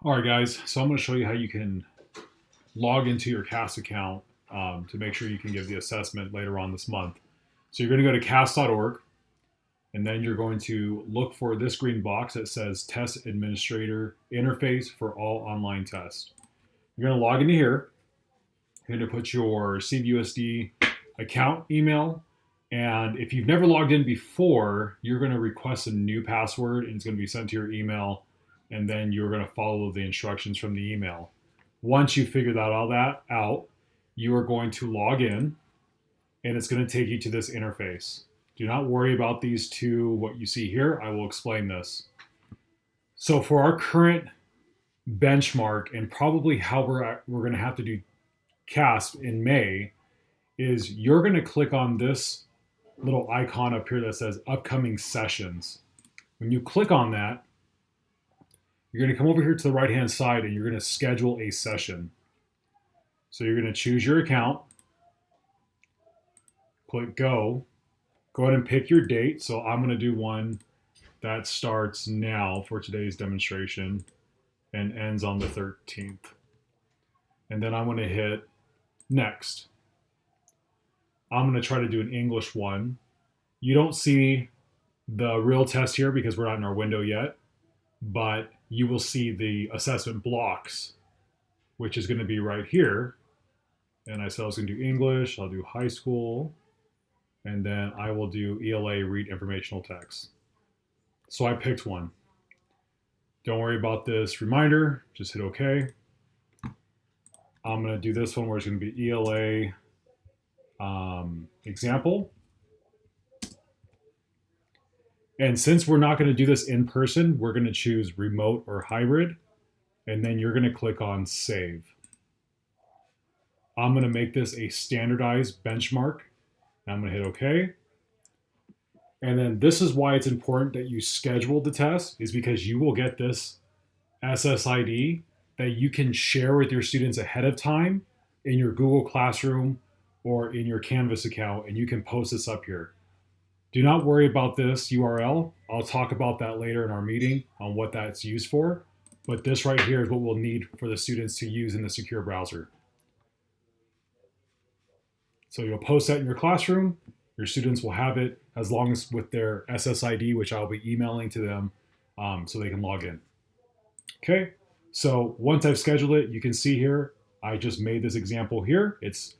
All right, guys. So I'm going to show you how you can log into your CAS account to make sure you can give the assessment later on this month. So you're going to go to cas.org, and then you're going to look for this green box that says Test Administrator Interface for all online tests. You're going to log into here. You're going to put your CVUSD account email. And if you've never logged in before, you're going to request a new password, and it's going to be sent to your email. And then you're going to follow the instructions from the email. Once you figure all that out, you are going to log in, and it's going to take you to this interface. Do not worry about these two, what you see here. I will explain this. So for our current benchmark, and probably how we're going to have to do CASP in May, is you're going to click on this little icon up here that says upcoming sessions. When you click on that, you're going to come over here to the right hand side and you're going to schedule a session. So you're going to choose your account, click go ahead and pick your date. So I'm going to do one that starts now for today's demonstration and ends on the 13th. And then I'm going to hit next. I'm going to try to do an English one. You don't see the real test here because we're not in our window yet, but you will see the assessment blocks, which is going to be right here. And I said I was going to do English, I'll do high school, and then I will do ELA read informational text. So I picked one. Don't worry about this reminder, just hit OK. I'm going to do this one where it's going to be ELA example. And since we're not going to do this in person, we're going to choose remote or hybrid, and then you're going to click on save. I'm going to make this a standardized benchmark. I'm going to hit OK. And then this is why it's important that you schedule the test, is because you will get this SSID that you can share with your students ahead of time in your Google Classroom or in your Canvas account, and you can post this up here. Do not worry about this URL. I'll talk about that later in our meeting on what that's used for. But this right here is what we'll need for the students to use in the secure browser. So you'll post that in your classroom. Your students will have it as long as with their SSID, which I'll be emailing to them so they can log in. Okay, so once I've scheduled it, you can see here, I just made this example here. It's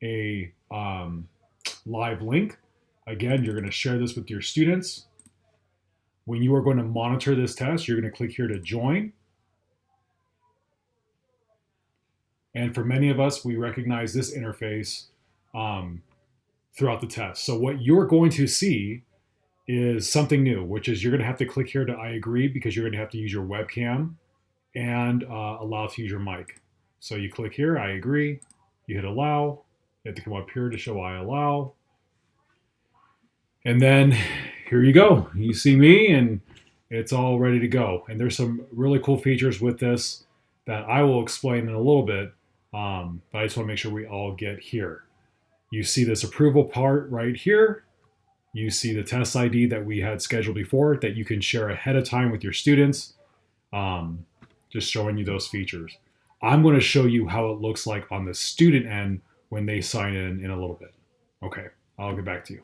a live link. Again, you're going to share this with your students. When you are going to monitor this test, you're going to click here to join. And for many of us, we recognize this interface throughout the test. So what you're going to see is something new, which is you're going to have to click here to I agree because you're going to have to use your webcam and allow to use your mic. So you click here, I agree, you hit allow, you have to come up here to show I allow. And then here you go. You see me and it's all ready to go. And there's some really cool features with this that I will explain in a little bit, but I just want to make sure we all get here. You see this approval part right here. You see the test ID that we had scheduled before that you can share ahead of time with your students, just showing you those features. I'm going to show you how it looks like on the student end when they sign in a little bit. Okay, I'll get back to you.